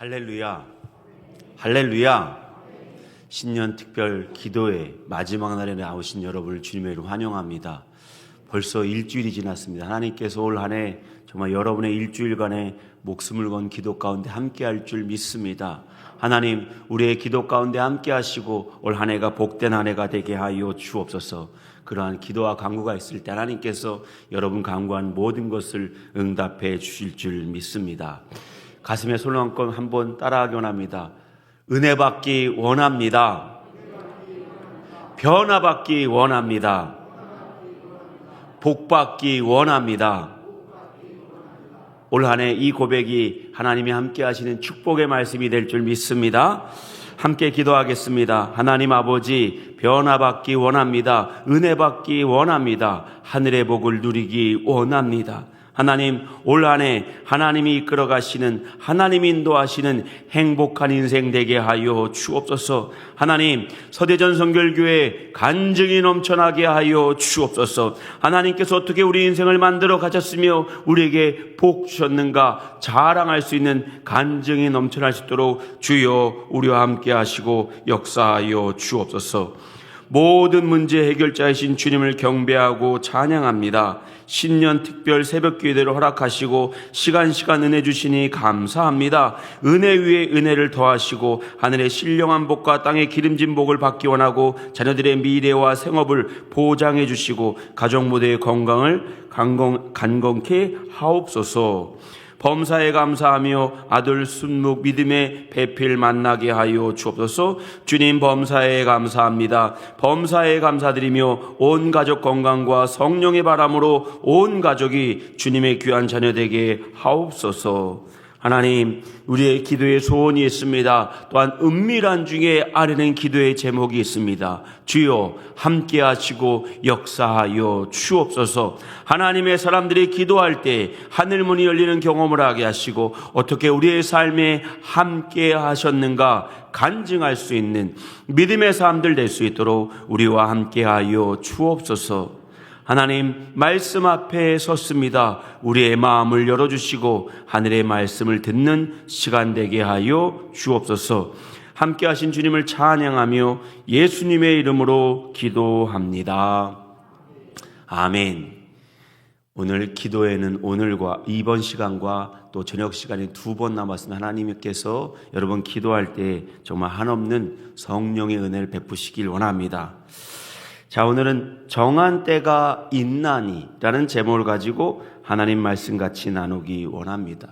할렐루야, 할렐루야. 신년 특별 기도회 마지막 날에 나오신 여러분을 주님의 이름 환영합니다. 벌써 일주일이 지났습니다. 하나님께서 올 한 해 정말 여러분의 일주일간의 목숨을 건 기도 가운데 함께 할 줄 믿습니다. 하나님, 우리의 기도 가운데 함께 하시고 올 한 해가 복된 한 해가 되게 하여 주옵소서. 그러한 기도와 간구가 있을 때 하나님께서 여러분 간구한 모든 것을 응답해 주실 줄 믿습니다. 가슴에 손을 얹고 한번 따라하기 원합니다. 은혜 받기 원합니다. 변화받기 원합니다. 복 받기 원합니다. 올 한 해 이 고백이 하나님이 함께 하시는 축복의 말씀이 될 줄 믿습니다. 함께 기도하겠습니다. 하나님 아버지, 변화받기 원합니다. 은혜 받기 원합니다. 하늘의 복을 누리기 원합니다. 하나님, 올 한 해 하나님이 이끌어 가시는, 하나님이 인도하시는 행복한 인생 되게 하여 주옵소서. 하나님, 서대전 성결교회 간증이 넘쳐나게 하여 주옵소서. 하나님께서 어떻게 우리 인생을 만들어 가셨으며 우리에게 복 주셨는가 자랑할 수 있는 간증이 넘쳐날 수 있도록 주여 우리와 함께 하시고 역사하여 주옵소서. 모든 문제 해결자이신 주님을 경배하고 찬양합니다. 신년 특별 새벽 기도를 허락하시고 시간 은혜 주시니 감사합니다. 은혜 위에 은혜를 더하시고 하늘의 신령한 복과 땅의 기름진 복을 받기 원하고 자녀들의 미래와 생업을 보장해 주시고 가족 모두의 건강을 간건케 하옵소서. 범사에 감사하며 아들 순묵 믿음의 배필 만나게 하여 주옵소서. 주님, 범사에 감사합니다. 범사에 감사드리며 온 가족 건강과 성령의 바람으로 온 가족이 주님의 귀한 자녀 되게 하옵소서. 하나님, 우리의 기도에 소원이 있습니다. 또한 은밀한 중에 아뢰는 기도의 제목이 있습니다. 주여 함께 하시고 역사하여 주옵소서. 하나님의 사람들이 기도할 때 하늘문이 열리는 경험을 하게 하시고 어떻게 우리의 삶에 함께 하셨는가 간증할 수 있는 믿음의 사람들 될 수 있도록 우리와 함께 하여 주옵소서. 하나님, 말씀 앞에 섰습니다. 우리의 마음을 열어주시고 하늘의 말씀을 듣는 시간 되게 하여 주옵소서. 함께 하신 주님을 찬양하며 예수님의 이름으로 기도합니다. 아멘. 오늘 기도에는 오늘과 이번 시간과 또 저녁 시간이 2번 남았으나 하나님께서 여러분 기도할 때 정말 한없는 성령의 은혜를 베푸시길 원합니다. 자, 오늘은 정한 때가 있나니라는 제목을 가지고 하나님 말씀 같이 나누기 원합니다.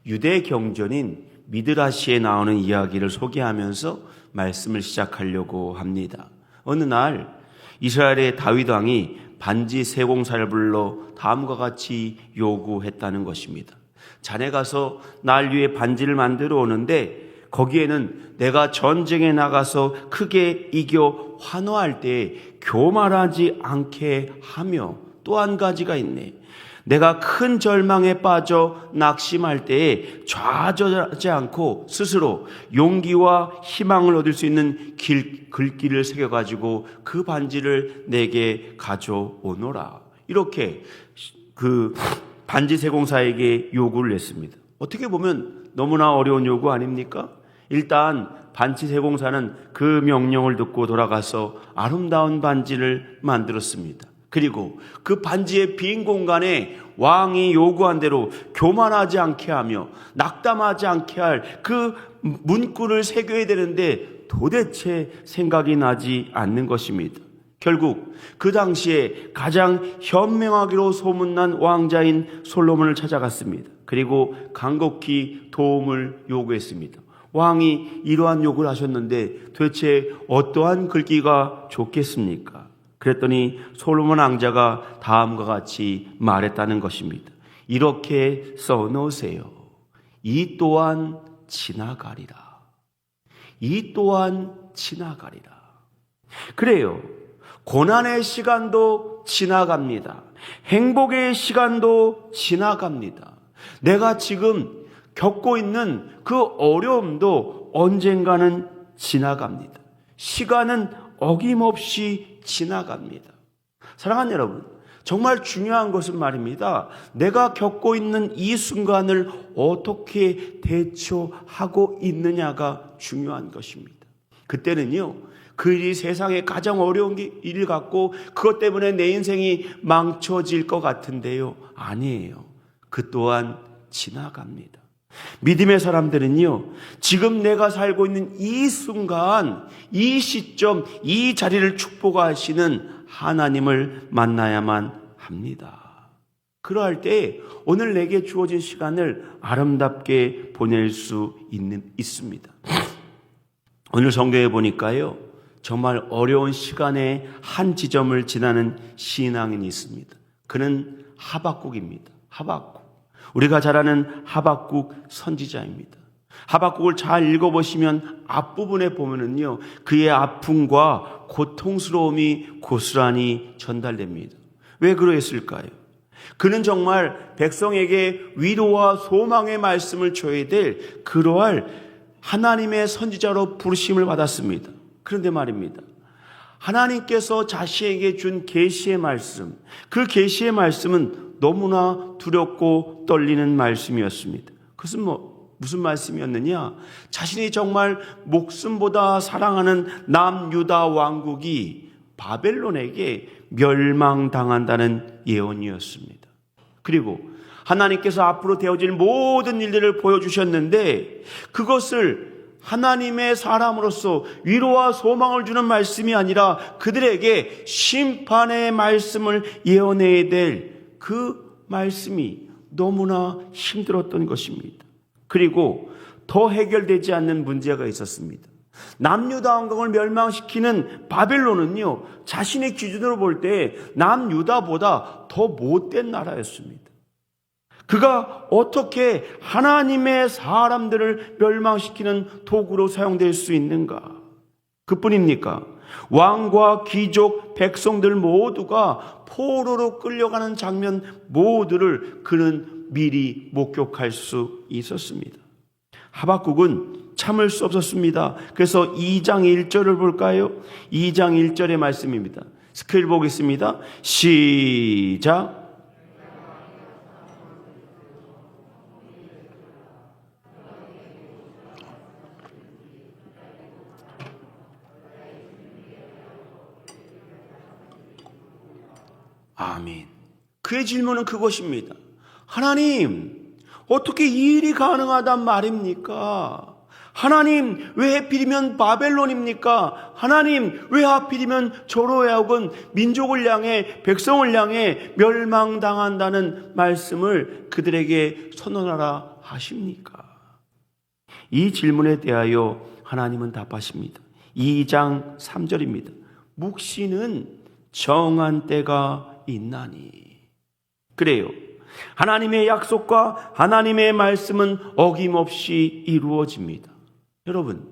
유대 경전인 미드라시에 나오는 이야기를 소개하면서 말씀을 시작하려고 합니다. 어느 날 이스라엘의 다윗 왕이 반지 세공사를 불러 다음과 같이 요구했다는 것입니다. 자네 가서 날 위해 반지를 만들어 오는데 거기에는 내가 전쟁에 나가서 크게 이겨 환호할 때 교만하지 않게 하며 또 한 가지가 있네. 내가 큰 절망에 빠져 낙심할 때에 좌절하지 않고 스스로 용기와 희망을 얻을 수 있는 글귀를 새겨가지고 그 반지를 내게 가져오노라. 이렇게 그 반지 세공사에게 요구를 했습니다. 어떻게 보면 너무나 어려운 요구 아닙니까? 일단 반지 세공사는 그 명령을 듣고 돌아가서 아름다운 반지를 만들었습니다. 그리고 그 반지의 빈 공간에 왕이 요구한 대로 교만하지 않게 하며 낙담하지 않게 할 그 문구를 새겨야 되는데 도대체 생각이 나지 않는 것입니다. 결국 그 당시에 가장 현명하기로 소문난 왕자인 솔로몬을 찾아갔습니다. 그리고 간곡히 도움을 요구했습니다. 왕이 이러한 요구를 하셨는데 도대체 어떠한 글귀가 좋겠습니까? 그랬더니 솔로몬 왕자가 다음과 같이 말했다는 것입니다. 이렇게 써놓으세요. 이 또한 지나가리라. 이 또한 지나가리라. 그래요. 고난의 시간도 지나갑니다. 행복의 시간도 지나갑니다. 내가 지금 겪고 있는 그 어려움도 언젠가는 지나갑니다. 시간은 어김없이 지나갑니다. 사랑하는 여러분, 정말 중요한 것은 말입니다. 내가 겪고 있는 이 순간을 어떻게 대처하고 있느냐가 중요한 것입니다. 그때는요, 그 일이 세상에 가장 어려운 일 같고 그것 때문에 내 인생이 망쳐질 것 같은데요. 아니에요. 그 또한 지나갑니다. 믿음의 사람들은요, 지금 내가 살고 있는 이 순간, 이 시점, 이 자리를 축복하시는 하나님을 만나야만 합니다. 그러할 때 오늘 내게 주어진 시간을 아름답게 보낼 수 있습니다. 오늘 성경에 보니까요, 정말 어려운 시간의 한 지점을 지나는 신앙인이 있습니다. 그는 하박국입니다. 하박국. 우리가 잘 아는 하박국 선지자입니다. 하박국을 잘 읽어보시면 앞부분에 보면은요, 그의 아픔과 고통스러움이 고스란히 전달됩니다. 왜 그러했을까요? 그는 정말 백성에게 위로와 소망의 말씀을 줘야 될 그러할 하나님의 선지자로 부르심을 받았습니다. 그런데 말입니다, 하나님께서 자신에게 준 계시의 말씀, 그 계시의 말씀은 너무나 두렵고 떨리는 말씀이었습니다. 그것은 무슨 말씀이었느냐? 자신이 정말 목숨보다 사랑하는 남유다 왕국이 바벨론에게 멸망당한다는 예언이었습니다. 그리고 하나님께서 앞으로 되어질 모든 일들을 보여주셨는데 그것을 하나님의 사람으로서 위로와 소망을 주는 말씀이 아니라 그들에게 심판의 말씀을 예언해야 될 그 말씀이 너무나 힘들었던 것입니다. 그리고 더 해결되지 않는 문제가 있었습니다. 남유다 왕국을 멸망시키는 바벨론은요, 자신의 기준으로 볼 때 남유다보다 더 못된 나라였습니다. 그가 어떻게 하나님의 사람들을 멸망시키는 도구로 사용될 수 있는가? 그뿐입니까? 왕과 귀족, 백성들 모두가 포로로 끌려가는 장면 모두를 그는 미리 목격할 수 있었습니다. 하박국은 참을 수 없었습니다. 그래서 2장 1절을 볼까요? 2장 1절의 말씀입니다. 스크린 보겠습니다. 시작. 아멘. 그의 질문은 그것입니다. 하나님, 어떻게 이 일이 가능하단 말입니까? 하나님, 왜 하필이면 바벨론입니까? 하나님, 왜 하필이면 저로 하여금 민족을 향해, 백성을 향해 멸망당한다는 말씀을 그들에게 선언하라 하십니까? 이 질문에 대하여 하나님은 답하십니다. 2장 3절입니다. 묵시는 정한 때가 있나니. 그래요. 하나님의 약속과 하나님의 말씀은 어김없이 이루어집니다. 여러분,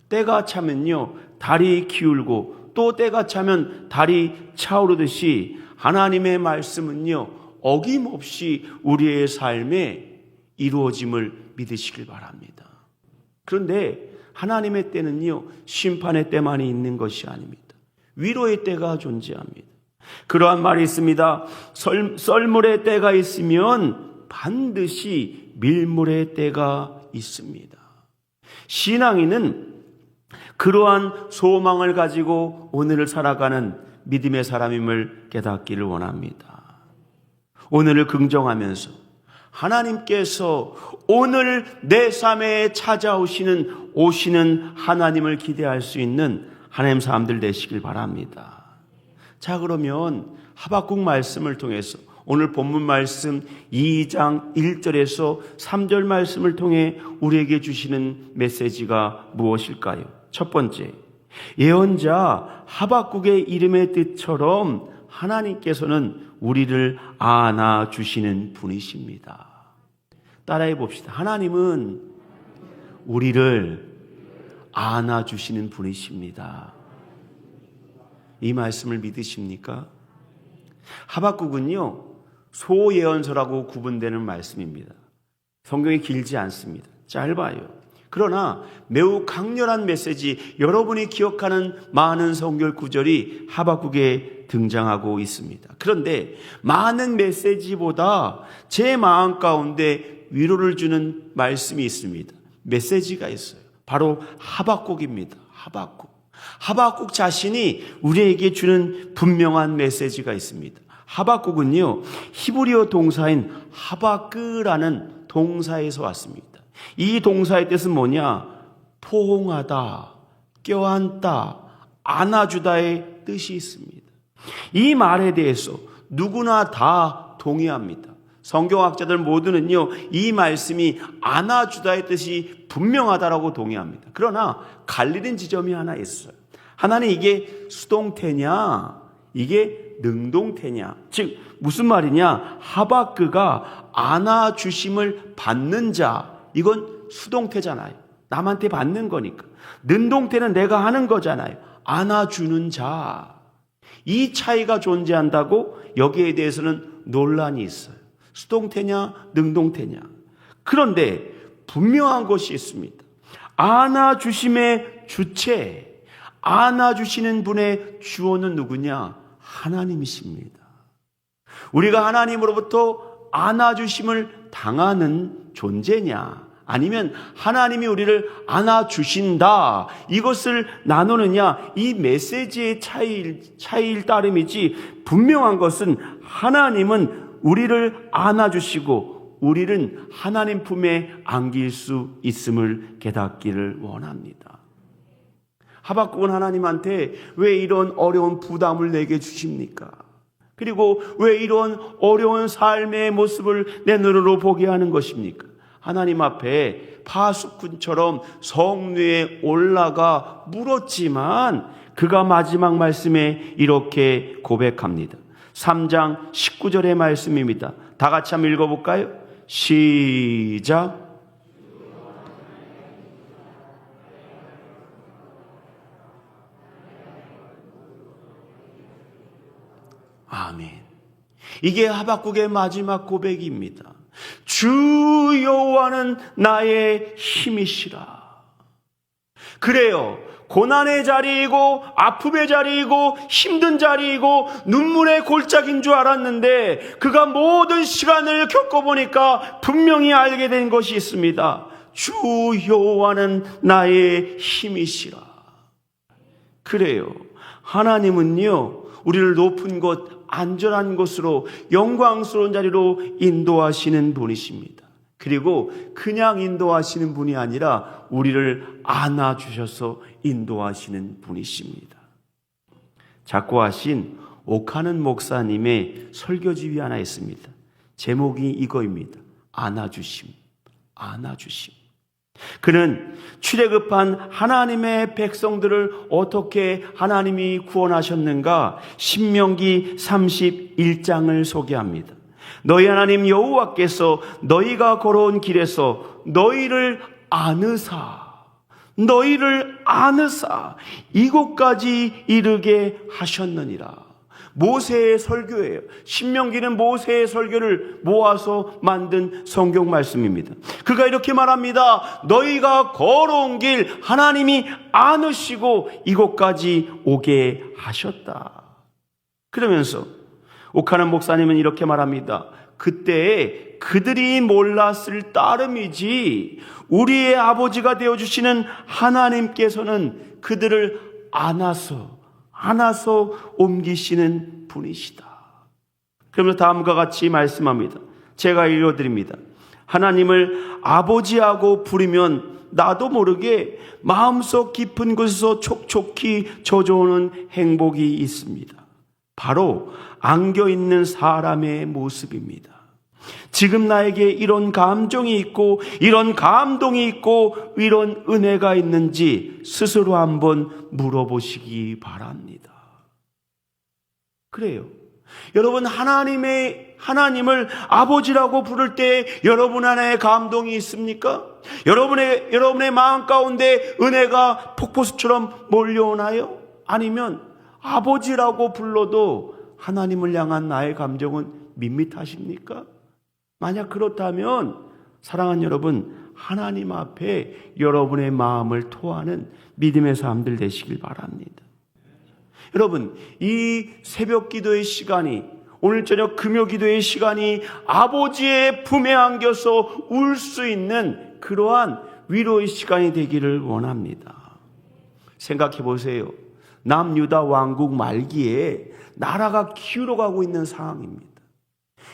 때가 차면요, 달이 기울고 또 때가 차면 달이 차오르듯이 하나님의 말씀은요, 어김없이 우리의 삶에 이루어짐을 믿으시길 바랍니다. 그런데 하나님의 때는요, 심판의 때만이 있는 것이 아닙니다. 위로의 때가 존재합니다. 그러한 말이 있습니다. 썰물의 때가 있으면 반드시 밀물의 때가 있습니다. 신앙인은 그러한 소망을 가지고 오늘을 살아가는 믿음의 사람임을 깨닫기를 원합니다. 오늘을 긍정하면서 하나님께서 오늘 내 삶에 오시는 하나님을 기대할 수 있는 하나님 사람들 되시길 바랍니다. 자, 그러면 하박국 말씀을 통해서 오늘 본문 말씀 2장 1절에서 3절 말씀을 통해 우리에게 주시는 메시지가 무엇일까요? 첫 번째, 예언자 하박국의 이름의 뜻처럼 하나님께서는 우리를 안아주시는 분이십니다. 따라해 봅시다. 하나님은 우리를 안아주시는 분이십니다. 이 말씀을 믿으십니까? 하박국은요, 소예언서라고 구분되는 말씀입니다. 성경이 길지 않습니다. 짧아요. 그러나 매우 강렬한 메시지, 여러분이 기억하는 많은 성경 구절이 하박국에 등장하고 있습니다. 그런데 많은 메시지보다 제 마음 가운데 위로를 주는 말씀이 있습니다. 메시지가 있어요. 바로 하박국입니다. 하박국 자신이 우리에게 주는 분명한 메시지가 있습니다. 하박국은요, 히브리어 동사인 하바크라는 동사에서 왔습니다. 이 동사의 뜻은 뭐냐? 포옹하다, 껴안다, 안아주다의 뜻이 있습니다. 이 말에 대해서 누구나 다 동의합니다. 성경학자들 모두는요, 이 말씀이 안아주다의 뜻이 분명하다라고 동의합니다. 그러나 갈리는 지점이 하나 있어요. 하나는 이게 수동태냐, 이게 능동태냐. 즉 무슨 말이냐? 하박그가 안아주심을 받는 자, 이건 수동태잖아요. 남한테 받는 거니까. 능동태는 내가 하는 거잖아요. 안아주는 자. 이 차이가 존재한다고 여기에 대해서는 논란이 있어요. 수동태냐 능동태냐. 그런데 분명한 것이 있습니다. 안아주심의 주체, 안아주시는 분의 주어는 누구냐? 하나님이십니다. 우리가 하나님으로부터 안아주심을 당하는 존재냐, 아니면 하나님이 우리를 안아주신다, 이것을 나누느냐, 이 메시지의 차이일 따름이지, 분명한 것은 하나님은 우리를 안아주시고 우리는 하나님 품에 안길 수 있음을 깨닫기를 원합니다. 하박국은 하나님한테 왜 이런 어려운 부담을 내게 주십니까? 그리고 왜 이런 어려운 삶의 모습을 내 눈으로 보게 하는 것입니까? 하나님 앞에 파수꾼처럼 성류에 올라가 물었지만 그가 마지막 말씀에 이렇게 고백합니다. 3장 19절의 말씀입니다. 다 같이 한번 읽어볼까요? 시작. 아멘. 이게 하박국의 마지막 고백입니다. 주 여호와는 나의 힘이시라. 그래요. 고난의 자리이고 아픔의 자리이고 힘든 자리이고 눈물의 골짜기인 줄 알았는데 그가 모든 시간을 겪어보니까 분명히 알게 된 것이 있습니다. 주 여호와는 나의 힘이시라. 그래요. 하나님은요, 우리를 높은 곳, 안전한 곳으로, 영광스러운 자리로 인도하시는 분이십니다. 그리고 그냥 인도하시는 분이 아니라 우리를 안아주셔서 인도하시는 분이십니다. 작고하신 옥하는 목사님의 설교집이 하나 있습니다. 제목이 이거입니다. 안아주심, 안아주심. 그는 출애굽한 하나님의 백성들을 어떻게 하나님이 구원하셨는가? 신명기 31장을 소개합니다. 너희 하나님 여호와께서 너희가 걸어온 길에서 너희를 안으사 이곳까지 이르게 하셨느니라. 모세의 설교예요. 신명기는 모세의 설교를 모아서 만든 성경 말씀입니다. 그가 이렇게 말합니다. 너희가 걸어온 길 하나님이 안으시고 이곳까지 오게 하셨다. 그러면서 옥하는 목사님은 이렇게 말합니다. 그때에 그들이 몰랐을 따름이지 우리의 아버지가 되어주시는 하나님께서는 그들을 안아서 옮기시는 분이시다. 그러면서 다음과 같이 말씀합니다. 제가 읽어드립니다. 하나님을 아버지하고 부르면 나도 모르게 마음속 깊은 곳에서 촉촉히 젖어오는 행복이 있습니다. 바로 안겨있는 사람의 모습입니다. 지금 나에게 이런 감정이 있고 이런 감동이 있고 이런 은혜가 있는지 스스로 한번 물어보시기 바랍니다. 그래요. 여러분, 하나님을 아버지라고 부를 때 여러분 안에 감동이 있습니까? 여러분의 마음 가운데 은혜가 폭포수처럼 몰려오나요? 아니면 아버지라고 불러도 하나님을 향한 나의 감정은 밋밋하십니까? 만약 그렇다면 사랑하는 여러분, 하나님 앞에 여러분의 마음을 토하는 믿음의 사람들 되시길 바랍니다. 여러분, 이 새벽 기도의 시간이, 오늘 저녁 금요 기도의 시간이 아버지의 품에 안겨서 울 수 있는 그러한 위로의 시간이 되기를 원합니다. 생각해 보세요. 남유다 왕국 말기에 나라가 기울어가고 있는 상황입니다.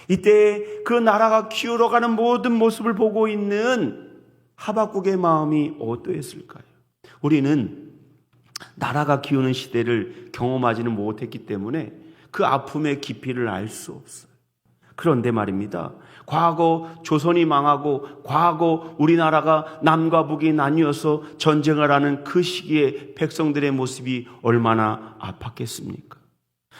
이때 그 나라가 기울어가는 모든 모습을 보고 있는 하박국의 마음이 어떠했을까요? 우리는 나라가 기우는 시대를 경험하지는 못했기 때문에 그 아픔의 깊이를 알 수 없어요. 그런데 말입니다. 과거 조선이 망하고 과거 우리나라가 남과 북이 나뉘어서 전쟁을 하는 그 시기에 백성들의 모습이 얼마나 아팠겠습니까?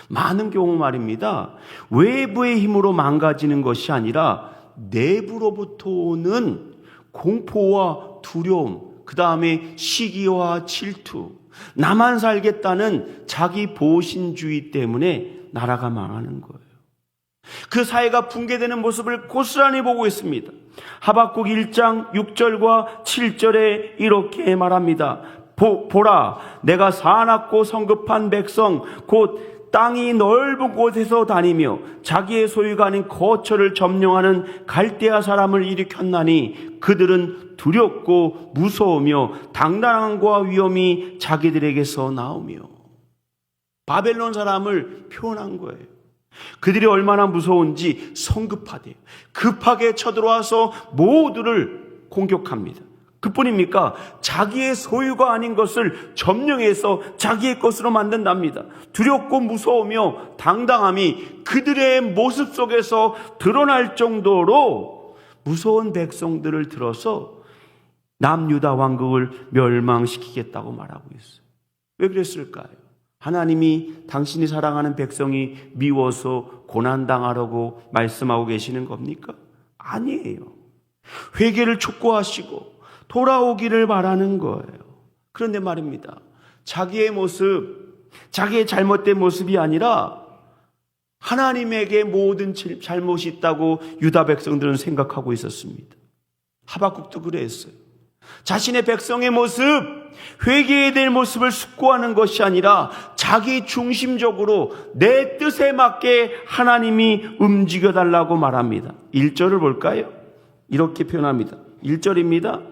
많은 경우 말입니다. 외부의 힘으로 망가지는 것이 아니라 내부로부터 오는 공포와 두려움, 그 다음에 시기와 질투, 나만 살겠다는 자기 보신주의 때문에 나라가 망하는 거예요. 그 사회가 붕괴되는 모습을 고스란히 보고 있습니다. 하박국 1장 6절과 7절에 이렇게 말합니다. 보라, 내가 사납고 성급한 백성, 곧 땅이 넓은 곳에서 다니며 자기의 소유가 아닌 거처를 점령하는 갈대아 사람을 일으켰나니 그들은 두렵고 무서우며 당당함과 위험이 자기들에게서 나오며. 바벨론 사람을 표현한 거예요. 그들이 얼마나 무서운지 성급하대요. 급하게 쳐들어와서 모두를 공격합니다. 그뿐입니까? 자기의 소유가 아닌 것을 점령해서 자기의 것으로 만든답니다. 두렵고 무서우며 당당함이 그들의 모습 속에서 드러날 정도로 무서운 백성들을 들어서 남유다 왕국을 멸망시키겠다고 말하고 있어요. 왜 그랬을까요? 하나님이 당신이 사랑하는 백성이 미워서 고난당하라고 말씀하고 계시는 겁니까? 아니에요. 회개를 촉구하시고 돌아오기를 바라는 거예요. 그런데 말입니다. 자기의 모습, 자기의 잘못된 모습이 아니라 하나님에게 모든 잘못이 있다고 유다 백성들은 생각하고 있었습니다. 하박국도 그랬어요. 자신의 백성의 모습, 회개해야 될 모습을 숙고하는 것이 아니라 자기 중심적으로 내 뜻에 맞게 하나님이 움직여달라고 말합니다. 1절을 볼까요? 이렇게 표현합니다. 1절입니다.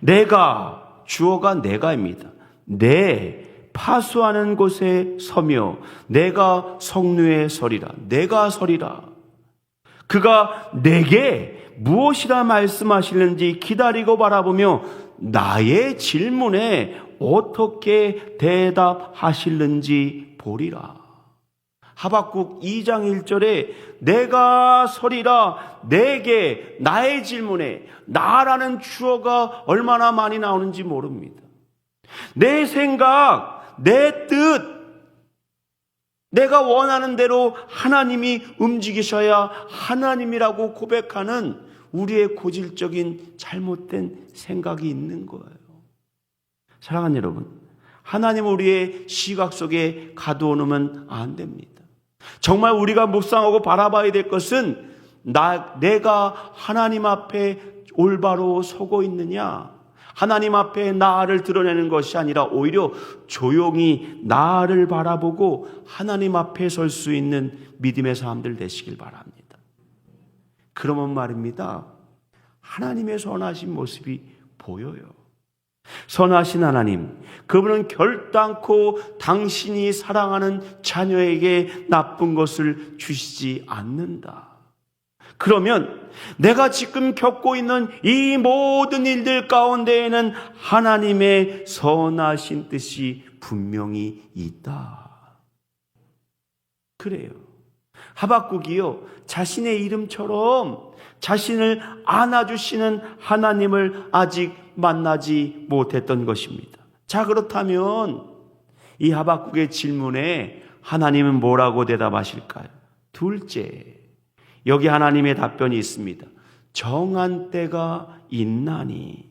내가, 주어가 내가입니다. 내 파수하는 곳에 서며 내가 성루에 서리라. 내가 서리라. 그가 내게 무엇이라 말씀하시는지 기다리고 바라보며 나의 질문에 어떻게 대답하실는지 보리라. 하박국 2장 1절에 내가 서리라, 내게, 나의 질문에, 나라는 주어가 얼마나 많이 나오는지 모릅니다. 내 생각, 내 뜻, 내가 원하는 대로 하나님이 움직이셔야 하나님이라고 고백하는 우리의 고질적인 잘못된 생각이 있는 거예요. 사랑하는 여러분, 하나님은 우리의 시각 속에 가두어놓으면 안 됩니다. 정말 우리가 묵상하고 바라봐야 될 것은 내가 하나님 앞에 올바로 서고 있느냐, 하나님 앞에 나를 드러내는 것이 아니라 오히려 조용히 나를 바라보고 하나님 앞에 설 수 있는 믿음의 사람들 되시길 바랍니다. 그러면 말입니다, 하나님의 선하신 모습이 보여요. 선하신 하나님, 그분은 결단코 당신이 사랑하는 자녀에게 나쁜 것을 주시지 않는다. 그러면 내가 지금 겪고 있는 이 모든 일들 가운데에는 하나님의 선하신 뜻이 분명히 있다. 그래요. 하박국이요, 자신의 이름처럼 자신을 안아주시는 하나님을 아직 만나지 못했던 것입니다. 자, 그렇다면 이 하박국의 질문에 하나님은 뭐라고 대답하실까요? 둘째, 여기 하나님의 답변이 있습니다. 정한 때가 있나니.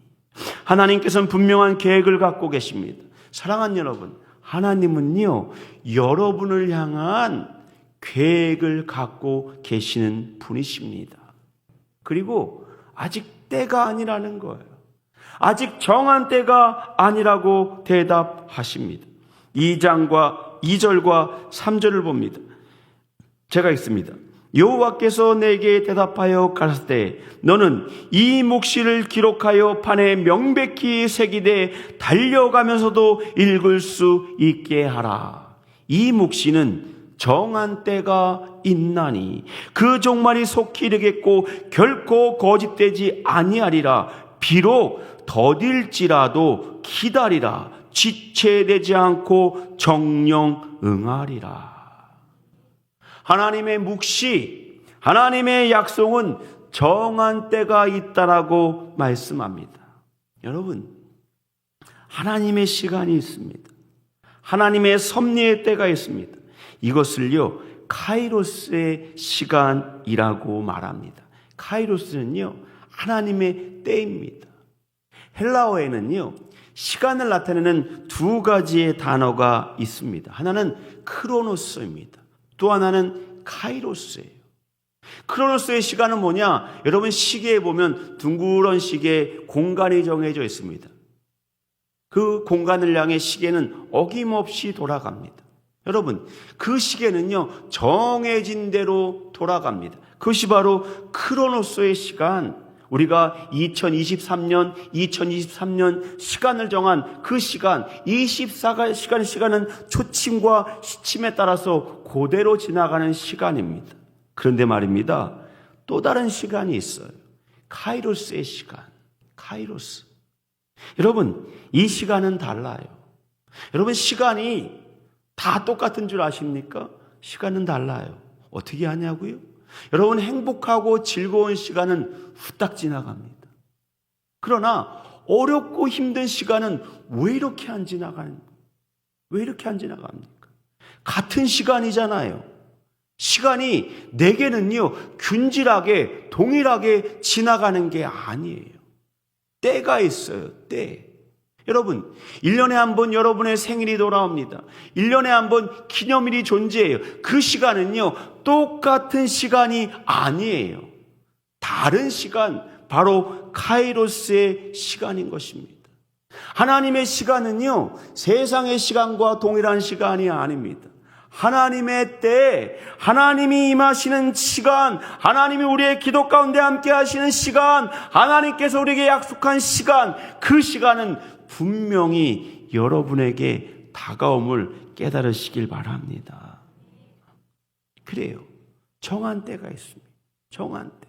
하나님께서는 분명한 계획을 갖고 계십니다. 사랑하는 여러분, 하나님은요, 여러분을 향한 계획을 갖고 계시는 분이십니다. 그리고 아직 때가 아니라는 거예요. 아직 정한 때가 아니라고 대답하십니다. 2절과 3절을 봅니다. 제가 읽습니다. 여호와께서 내게 대답하여 가라사대 너는 이 묵시를 기록하여 판에 명백히 새기되 달려가면서도 읽을 수 있게 하라. 이 묵시는 정한 때가 있나니 그 종말이 속히 이르겠고 결코 거짓되지 아니하리라. 비록 더딜지라도 기다리라. 지체되지 않고 정령 응하리라. 하나님의 묵시, 하나님의 약속은 정한 때가 있다라고 말씀합니다. 여러분, 하나님의 시간이 있습니다. 하나님의 섭리의 때가 있습니다. 이것을요, 카이로스의 시간이라고 말합니다. 카이로스는요, 하나님의 때입니다. 헬라어에는요, 시간을 나타내는 두 가지의 단어가 있습니다. 하나는 크로노스입니다. 또 하나는 카이로스예요. 크로노스의 시간은 뭐냐? 여러분 시계에 보면 둥그런 시계에 공간이 정해져 있습니다. 그 공간을 향해 시계는 어김없이 돌아갑니다. 여러분 그 시계는요 정해진 대로 돌아갑니다. 그것이 바로 크로노스의 시간. 우리가 2023년 시간을 정한 그 시간, 24시간은 초침과 시침에 따라서 그대로 지나가는 시간입니다. 그런데 말입니다. 또 다른 시간이 있어요. 카이로스의 시간. 카이로스. 여러분, 이 시간은 달라요. 여러분, 시간이 다 똑같은 줄 아십니까? 시간은 달라요. 어떻게 하냐고요? 여러분 행복하고 즐거운 시간은 후딱 지나갑니다. 그러나 어렵고 힘든 시간은 왜 이렇게 안 지나갑니까? 같은 시간이잖아요. 시간이 내게는요 균질하게 동일하게 지나가는 게 아니에요. 때가 있어요. 때. 여러분 1년에 한 번 여러분의 생일이 돌아옵니다. 1년에 한 번 기념일이 존재해요. 그 시간은요 똑같은 시간이 아니에요. 다른 시간, 바로 카이로스의 시간인 것입니다. 하나님의 시간은요 세상의 시간과 동일한 시간이 아닙니다. 하나님의 때, 하나님이 임하시는 시간, 하나님이 우리의 기도 가운데 함께 하시는 시간, 하나님께서 우리에게 약속한 시간, 그 시간은 분명히 여러분에게 다가옴을 깨달으시길 바랍니다. 그래요. 정한 때가 있습니다. 정한 때.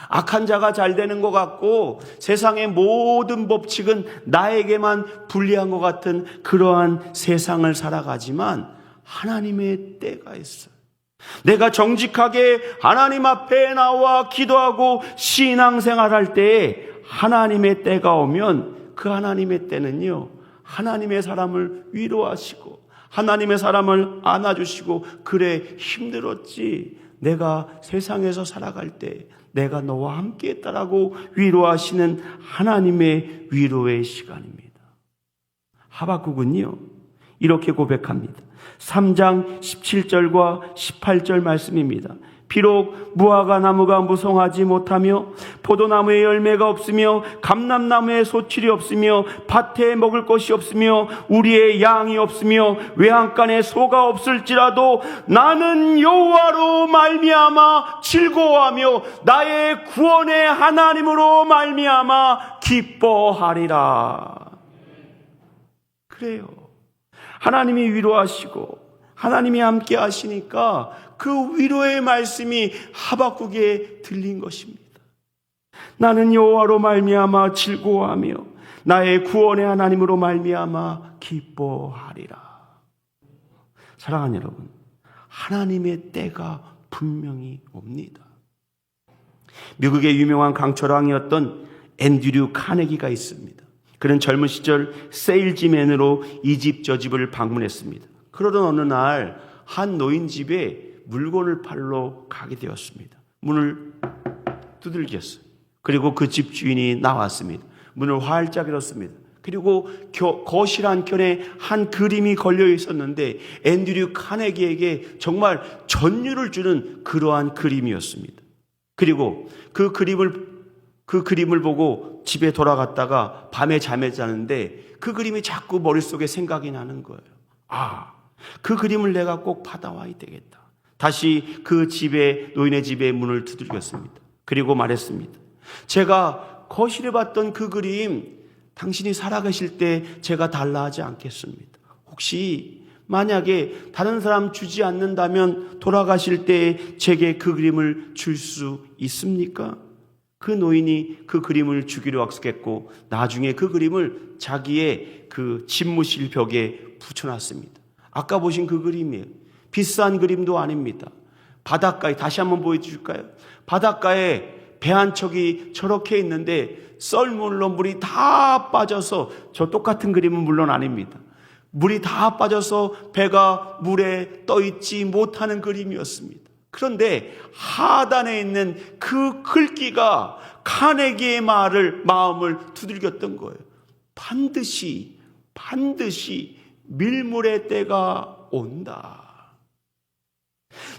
악한 자가 잘 되는 것 같고 세상의 모든 법칙은 나에게만 불리한 것 같은 그러한 세상을 살아가지만 하나님의 때가 있어요. 내가 정직하게 하나님 앞에 나와 기도하고 신앙생활할 때에 하나님의 때가 오면 그 하나님의 때는요 하나님의 사람을 위로하시고 하나님의 사람을 안아주시고 그래 힘들었지 내가 세상에서 살아갈 때 내가 너와 함께 했다라고 위로하시는 하나님의 위로의 시간입니다. 하박국은요 이렇게 고백합니다. 3장 17절과 18절 말씀입니다. 비록 무화과 나무가 무성하지 못하며 포도나무에 열매가 없으며 감람나무에 소출이 없으며 밭에 먹을 것이 없으며 우리의 양이 없으며 외양간에 소가 없을지라도 나는 여호와로 말미암아 즐거워하며 나의 구원의 하나님으로 말미암아 기뻐하리라. 그래요. 하나님이 위로하시고 하나님이 함께 하시니까 그 위로의 말씀이 하박국에 들린 것입니다. 나는 여호와로 말미암아 즐거워하며 나의 구원의 하나님으로 말미암아 기뻐하리라. 사랑하는 여러분, 하나님의 때가 분명히 옵니다. 미국의 유명한 강철왕이었던 앤드류 카네기가 있습니다. 그는 젊은 시절 세일즈맨으로 이 집 저 집을 방문했습니다. 그러던 어느 날 한 노인 집에 물건을 팔러 가게 되었습니다. 문을 두들겼어요. 그리고 그 집 주인이 나왔습니다. 문을 활짝 열었습니다. 그리고 거실 한켠에 한 그림이 걸려 있었는데 앤드류 카네기에게 정말 전율을 주는 그러한 그림이었습니다. 그리고 그 그림을 그 그림을 보고 집에 돌아갔다가 밤에 잠에 자는데 그 그림이 자꾸 머릿속에 생각이 나는 거예요. 그 그림을 내가 꼭 받아와야 되겠다. 다시 그 집에, 노인의 집에 문을 두들겼습니다. 그리고 말했습니다. 제가 거실에 봤던 그 그림, 당신이 살아계실 때 제가 달라 하지 않겠습니다. 혹시 만약에 다른 사람 주지 않는다면 돌아가실 때 제게 그 그림을 줄 수 있습니까? 그 노인이 그 그림을 주기로 약속했고 나중에 그 그림을 자기의 그 집무실 벽에 붙여놨습니다. 아까 보신 그 그림이에요. 비싼 그림도 아닙니다. 바닷가에, 다시 한번 보여줄까요? 바닷가에 배 한 척이 저렇게 있는데 썰물로 물이 다 빠져서, 저 똑같은 그림은 물론 아닙니다. 물이 다 빠져서 배가 물에 떠있지 못하는 그림이었습니다. 그런데 하단에 있는 그 글귀가 카네기의 마음을 두들겼던 거예요. 반드시 밀물의 때가 온다.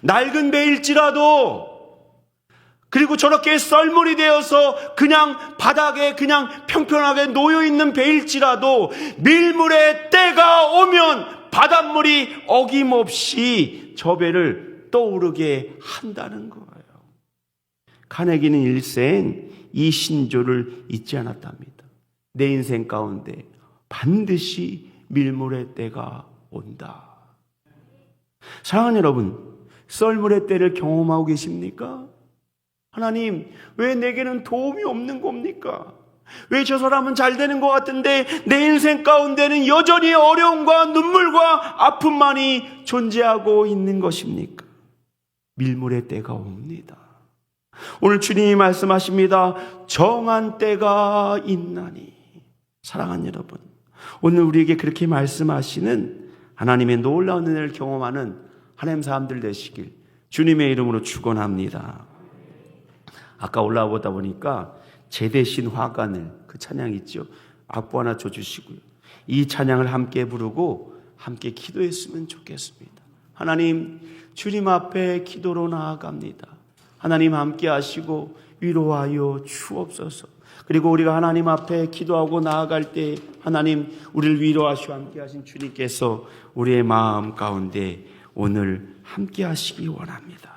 낡은 배일지라도, 그리고 저렇게 썰물이 되어서 그냥 바닥에 그냥 평평하게 놓여있는 배일지라도 밀물의 때가 오면 바닷물이 어김없이 저 배를 떠오르게 한다는 거예요. 카네기는 일생 이 신조를 잊지 않았답니다. 내 인생 가운데 반드시 밀물의 때가 온다. 사랑하는 여러분, 썰물의 때를 경험하고 계십니까? 하나님, 왜 내게는 도움이 없는 겁니까? 왜 저 사람은 잘 되는 것 같은데 내 인생 가운데는 여전히 어려움과 눈물과 아픔만이 존재하고 있는 것입니까? 밀물의 때가 옵니다. 오늘 주님이 말씀하십니다. 정한 때가 있나니. 사랑하는 여러분, 오늘 우리에게 그렇게 말씀하시는 하나님의 놀라운 은혜를 경험하는 하나님 사람들 되시길 주님의 이름으로 축원합니다. 아까 올라와 보다 보니까 제 대신 화관을, 그 찬양 있죠? 악보 하나 줘주시고요. 이 찬양을 함께 부르고 함께 기도했으면 좋겠습니다. 하나님, 주님 앞에 기도로 나아갑니다. 하나님 함께 하시고 위로하여 주옵소서. 그리고 우리가 하나님 앞에 기도하고 나아갈 때 하나님 우리를 위로하시고 함께 하신 주님께서 우리의 마음 가운데 오늘 함께 하시기 원합니다.